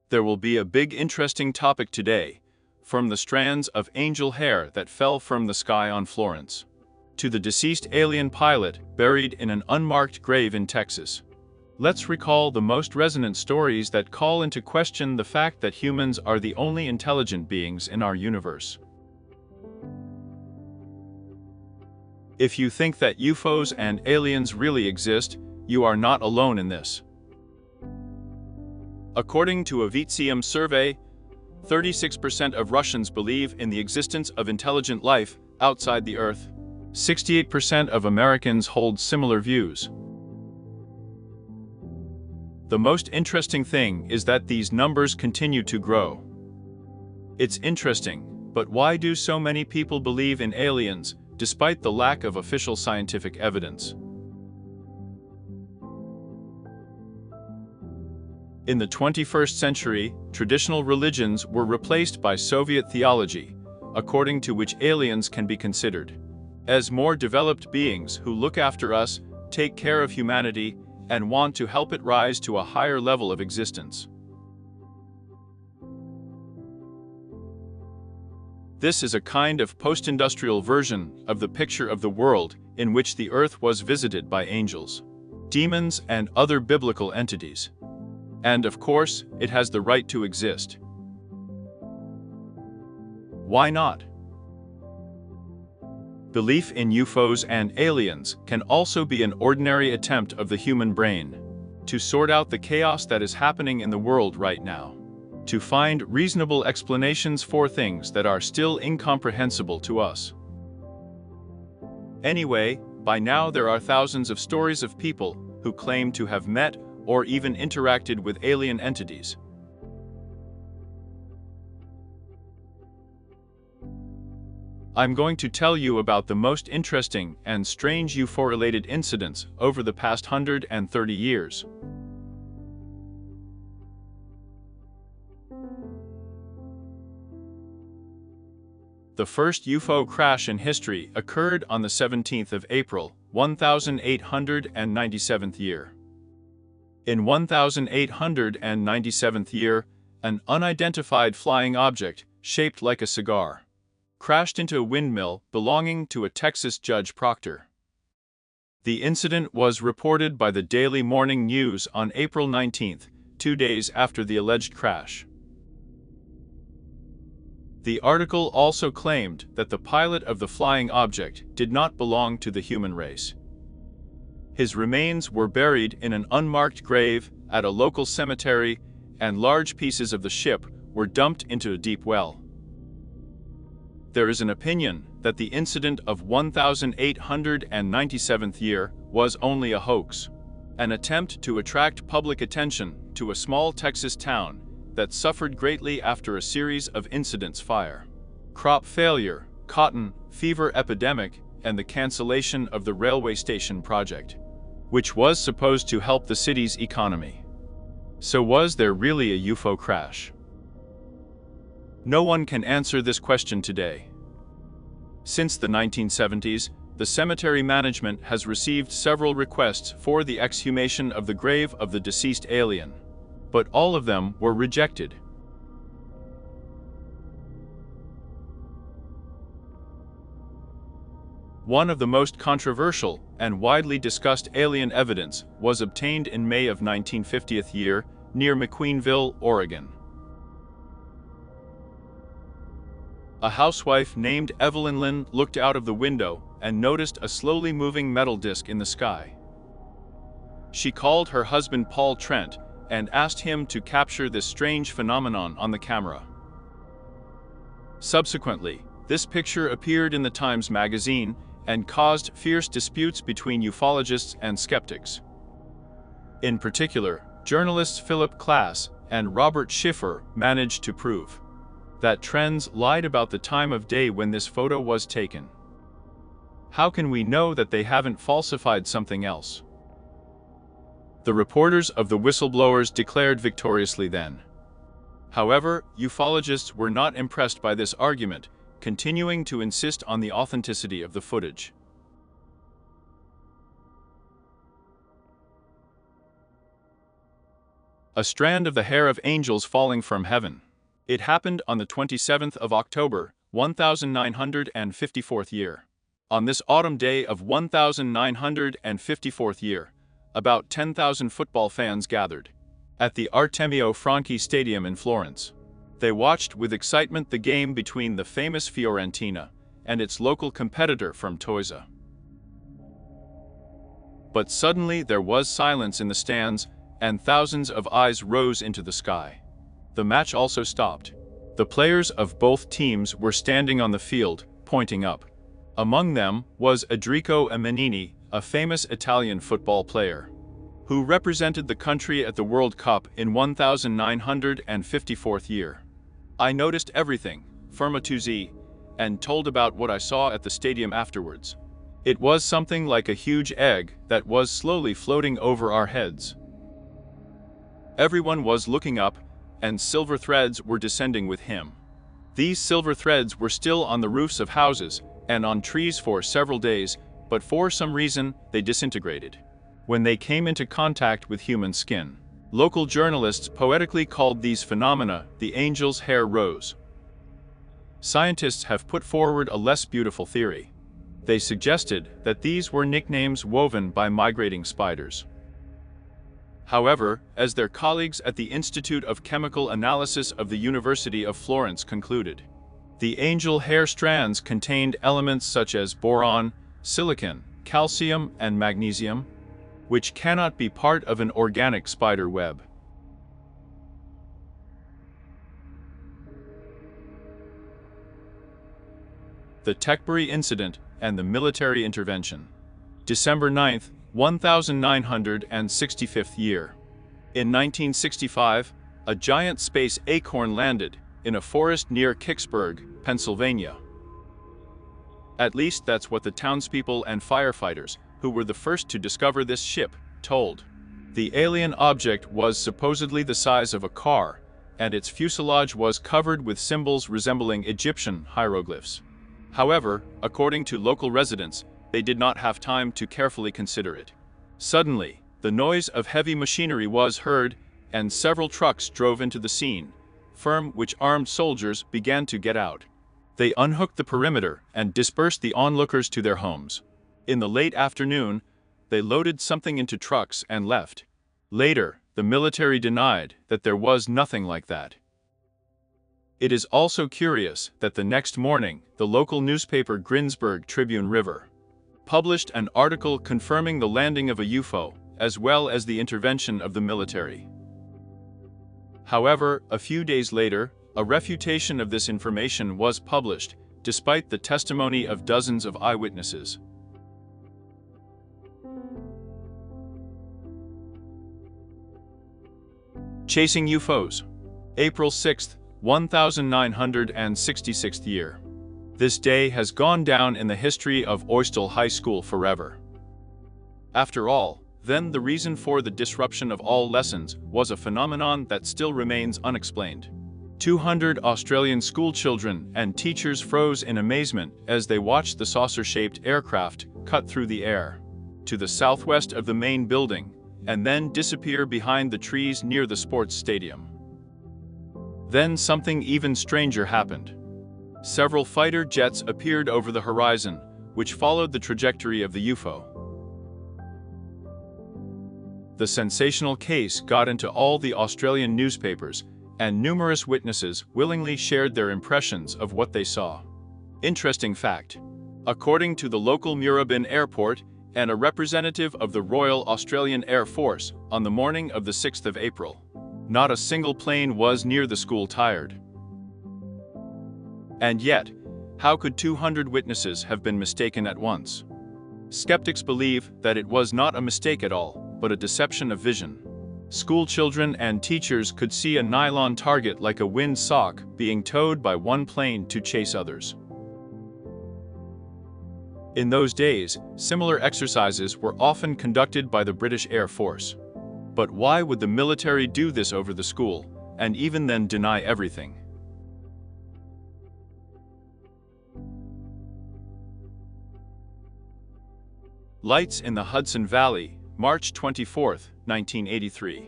There will be a big interesting topic today, from the strands of angel hair that fell from the sky on Florence, to the deceased alien pilot buried in an unmarked grave in Texas. Let's recall the most resonant stories that call into question the fact that humans are the only intelligent beings in our universe. If you think that UFOs and aliens really exist, you are not alone in this. According to a VTSIM survey, 36% of Russians believe in the existence of intelligent life outside the Earth. 68% of Americans hold similar views. The most interesting thing is that these numbers continue to grow. It's interesting, but why do so many people believe in aliens, despite the lack of official scientific evidence? In the 21st century, traditional religions were replaced by Soviet theology, according to which aliens can be considered as more developed beings who look after us, take care of humanity, and want to help it rise to a higher level of existence. This is a kind of post-industrial version of the picture of the world in which the Earth was visited by angels, demons, and other biblical entities. And of course, it has the right to exist. Why not? Belief in UFOs and aliens can also be an ordinary attempt of the human brain to sort out the chaos that is happening in the world right now, to find reasonable explanations for things that are still incomprehensible to us. Anyway, by now there are thousands of stories of people who claim to have met or even interacted with alien entities. I'm going to tell you about the most interesting and strange UFO-related incidents over the past 130 years. The first UFO crash in history occurred on the 17th of April, 1897th year. In 1897th year, an unidentified flying object, shaped like a cigar, crashed into a windmill belonging to a Texas Judge Proctor. The incident was reported by the Daily Morning News on April 19th, 2 days after the alleged crash. The article also claimed that the pilot of the flying object did not belong to the human race. His remains were buried in an unmarked grave at a local cemetery, and large pieces of the ship were dumped into a deep well. There is an opinion that the incident of 1897th year was only a hoax, an attempt to attract public attention to a small Texas town that suffered greatly after a series of incidents: fire, crop failure, cotton fever epidemic, and the cancellation of the railway station project, which was supposed to help the city's economy. So was there really a UFO crash? No one can answer this question today. Since the 1970s, the cemetery management has received several requests for the exhumation of the grave of the deceased alien, but all of them were rejected. One of the most controversial and widely discussed alien evidence was obtained in May of 1950th year near McQueenville, Oregon. A housewife named Evelyn Lynn looked out of the window and noticed a slowly moving metal disc in the sky. She called her husband Paul Trent and asked him to capture this strange phenomenon on the camera. Subsequently, this picture appeared in the Times magazine and caused fierce disputes between ufologists and skeptics. In particular, journalists Philip Klass and Robert Schiffer managed to prove that trends lied about the time of day when this photo was taken. How can we know that they haven't falsified something else? The reporters of the whistleblowers declared victoriously then. However, ufologists were not impressed by this argument, continuing to insist on the authenticity of the footage. a strand of the hair of angels falling from heaven. It happened on the 27th of October, 1954th year. On this autumn day of 1954th year, about 10,000 football fans gathered at the Artemio Franchi Stadium in Florence. They watched with excitement the game between the famous Fiorentina and its local competitor from Toisa. But suddenly there was silence in the stands, and thousands of eyes rose into the sky. The match also stopped. The players of both teams were standing on the field, pointing up. Among them was Enrico Menini, a famous Italian football player, who represented the country at the World Cup in 1954th year. I noticed everything, Fermatuzzi, and told about what I saw at the stadium afterwards. It was something like a huge egg that was slowly floating over our heads. Everyone was looking up, and silver threads were descending with him. These silver threads were still on the roofs of houses and on trees for several days, but for some reason they disintegrated when they came into contact with human skin. Local journalists poetically called these phenomena the angel's hair rose. Scientists have put forward a less beautiful theory. They suggested that these were nicknames woven by migrating spiders. However, as their colleagues at the Institute of Chemical Analysis of the University of Florence concluded, the angel hair strands contained elements such as boron, silicon, calcium, and magnesium, which cannot be part of an organic spider web. The Tekberi Incident and the Military Intervention. December 9, 1965th year. In 1965, a giant space acorn landed in a forest near Kicksburg, Pennsylvania. At least that's what the townspeople and firefighters, who were the first to discover this ship, told. The alien object was supposedly the size of a car, and its fuselage was covered with symbols resembling Egyptian hieroglyphs. However, according to local residents, they did not have time to carefully consider it. Suddenly, the noise of heavy machinery was heard, and several trucks drove into the scene, from which armed soldiers began to get out. They unhooked the perimeter and dispersed the onlookers to their homes. In the late afternoon, they loaded something into trucks and left. Later, the military denied that there was nothing like that. It is also curious that the next morning, the local newspaper Greensburg Tribune River published an article confirming the landing of a UFO, as well as the intervention of the military. However, a few days later, a refutation of this information was published, despite the testimony of dozens of eyewitnesses. Chasing UFOs. April 6, 1966th year. This day has gone down in the history of Oistel High School forever. After all, then the reason for the disruption of all lessons was a phenomenon that still remains unexplained. 200 Australian school children and teachers froze in amazement as they watched the saucer-shaped aircraft cut through the air to the southwest of the main building and then disappear behind the trees near the sports stadium. Then something even stranger happened. Several fighter jets appeared over the horizon, which followed the trajectory of the UFO. The sensational case got into all the Australian newspapers, and numerous witnesses willingly shared their impressions of what they saw. Interesting fact. According to the local Moorabbin Airport and a representative of the Royal Australian Air Force, on the morning of the 6th of April, not a single plane was near the school tired. And yet, how could 200 witnesses have been mistaken at once? Skeptics believe that it was not a mistake at all, but a deception of vision. School children and teachers could see a nylon target like a wind sock being towed by one plane to chase others. In those days, similar exercises were often conducted by the British Air Force. But why would the military do this over the school, and even then deny everything? Lights in the Hudson Valley, March 24, 1983.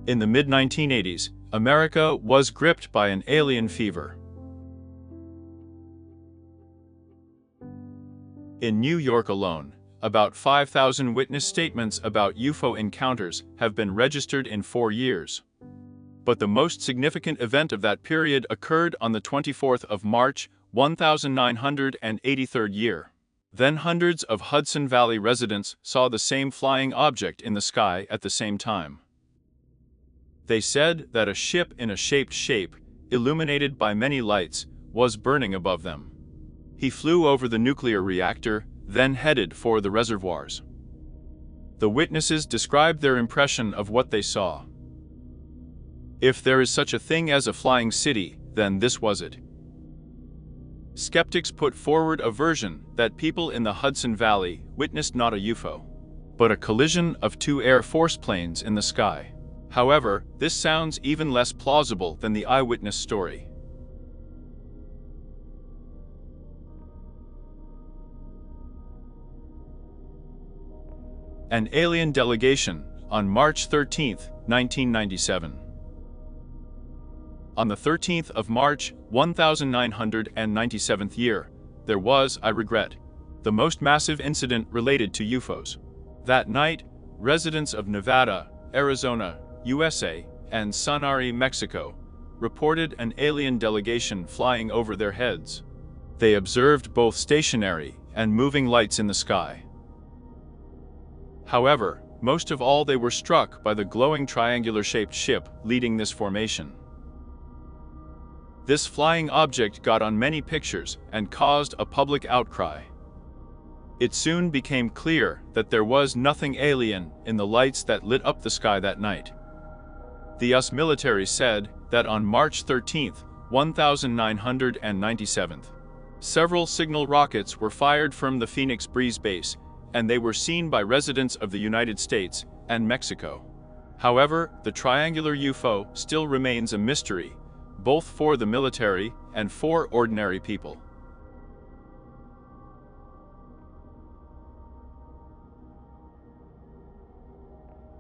In the mid-1980s, America was gripped by an alien fever. In New York alone, about 5,000 witness statements about UFO encounters have been registered in 4 years. But the most significant event of that period occurred on the 24th of March, 1983rd year. Then hundreds of Hudson Valley residents saw the same flying object in the sky at the same time. They said that a ship in a shaped shape, illuminated by many lights, was burning above them. He flew over the nuclear reactor, then headed for the reservoirs. The witnesses described their impression of what they saw. If there is such a thing as a flying city, then this was it. Skeptics put forward a version that people in the Hudson Valley witnessed not a UFO, but a collision of 2 Air Force planes in the sky. However, this sounds even less plausible than the eyewitness story. An alien delegation on March 13, 1997. On the 13th of March, 1997th year, there was, I regret, the most massive incident related to UFOs. That night, residents of Nevada, Arizona, USA, and Sonora, Mexico, reported an alien delegation flying over their heads. They observed both stationary and moving lights in the sky. However, most of all they were struck by the glowing triangular-shaped ship leading this formation. This flying object got on many pictures and caused a public outcry. It soon became clear that there was nothing alien in the lights that lit up the sky that night. The US military said that on March 13, 1997, several signal rockets were fired from the Phoenix Breeze base, and they were seen by residents of the United States and Mexico. However, the triangular UFO still remains a mystery, both for the military and for ordinary people.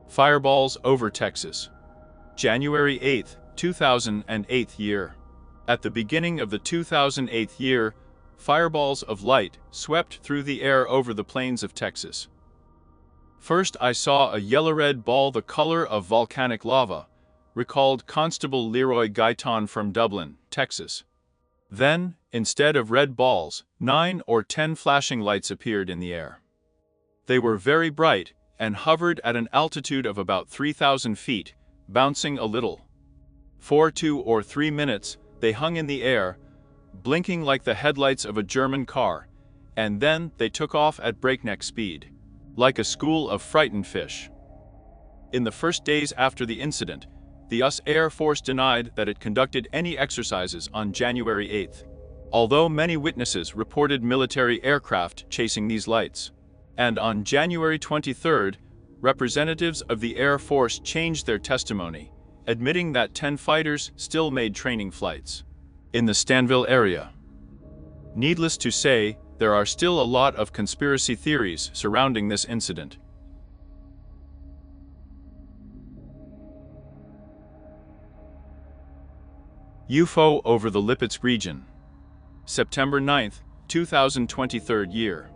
Fireballs over Texas. January 8, 2008 year. At the beginning of the 2008 year, fireballs of light swept through the air over the plains of Texas. First I saw a yellow-red ball the color of volcanic lava, recalled Constable Leroy Guyton from Dublin, Texas. Then, instead of red balls, 9 or 10 flashing lights appeared in the air. They were very bright and hovered at an altitude of about 3,000 feet, bouncing a little. For 2 or 3 minutes, they hung in the air, blinking like the headlights of a German car, and then they took off at breakneck speed, like a school of frightened fish. In the first days after the incident, the US Air Force denied that it conducted any exercises on January 8th, although many witnesses reported military aircraft chasing these lights. And on January 23rd, representatives of the Air Force changed their testimony, admitting that 10 fighters still made training flights in the Stanville area. Needless to say, there are still a lot of conspiracy theories surrounding this incident. UFO over the Lipetsk region. September 9, 2023 year.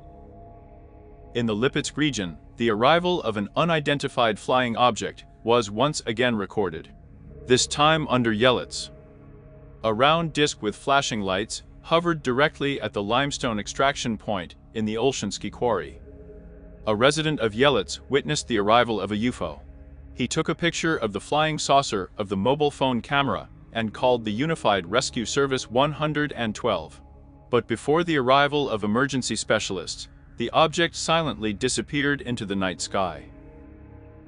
In the Lipetsk region, the arrival of an unidentified flying object was once again recorded, this time under Yelets. A round disc with flashing lights hovered directly at the limestone extraction point in the Olshansky quarry. A resident of Yelets witnessed the arrival of a UFO. He took a picture of the flying saucer of the mobile phone camera and called the Unified Rescue Service 112. But before the arrival of emergency specialists, the object silently disappeared into the night sky.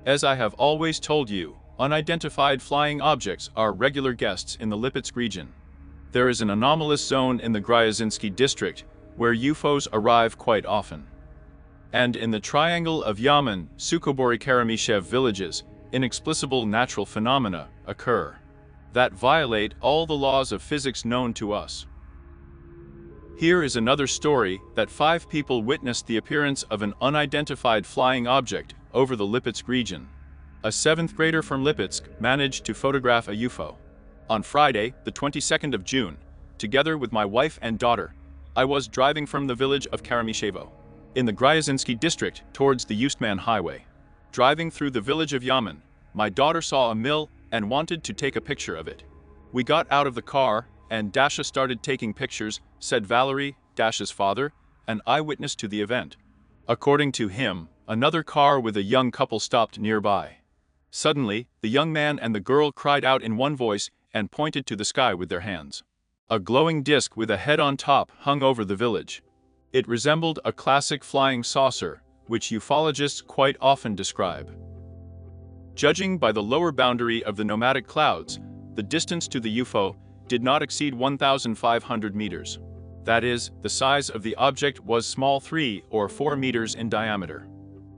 As I have always told you, unidentified flying objects are regular guests in the Lipetsk region. There is an anomalous zone in the Gryazinski district where UFOs arrive quite often. And in the triangle of Yaman, Sukhobori-Karamishev villages, inexplicable natural phenomena occur that violate all the laws of physics known to us. Here is another story that 5 people witnessed the appearance of an unidentified flying object over the Lipetsk region. A 7th grader from Lipetsk managed to photograph a UFO. On Friday, the 22nd of June, together with my wife and daughter, I was driving from the village of Karamishevo, in the Gryazinsky district towards the Ustman Highway. Driving through the village of Yaman, my daughter saw a mill and wanted to take a picture of it. We got out of the car, and Dasha started taking pictures, said Valery, Dasha's father, an eyewitness to the event. According to him, another car with a young couple stopped nearby. Suddenly, the young man and the girl cried out in one voice and pointed to the sky with their hands. A glowing disc with a head on top hung over the village. It resembled a classic flying saucer, which ufologists quite often describe. Judging by the lower boundary of the nomadic clouds, the distance to the UFO did not exceed 1,500 meters. That is, the size of the object was small, 3 or 4 meters in diameter.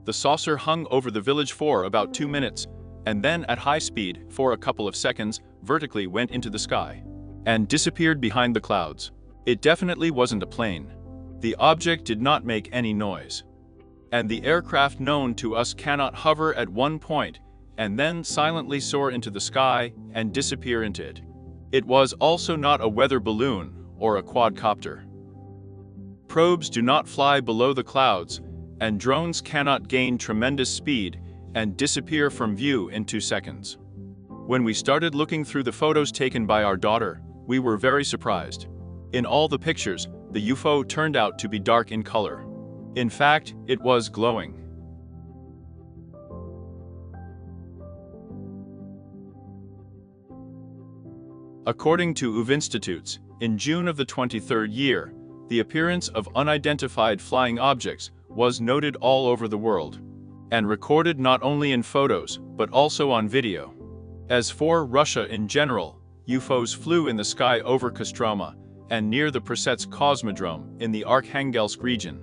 The saucer hung over the village for about 2 minutes, and then at high speed, for a couple of seconds, vertically went into the sky and disappeared behind the clouds. It definitely wasn't a plane. The object did not make any noise. And the aircraft known to us cannot hover at one point and then silently soar into the sky and disappear into it. It was also not a weather balloon or a quadcopter. Probes do not fly below the clouds, and drones cannot gain tremendous speed and disappear from view in 2 seconds. When we started looking through the photos taken by our daughter, we were very surprised. In all the pictures, the UFO turned out to be dark in color. In fact, it was glowing. According to UV Institutes, in June of the 23rd year, the appearance of unidentified flying objects was noted all over the world, and recorded not only in photos, but also on video. As for Russia in general, UFOs flew in the sky over Kostroma and near the Przecz Cosmodrome in the Arkhangelsk region.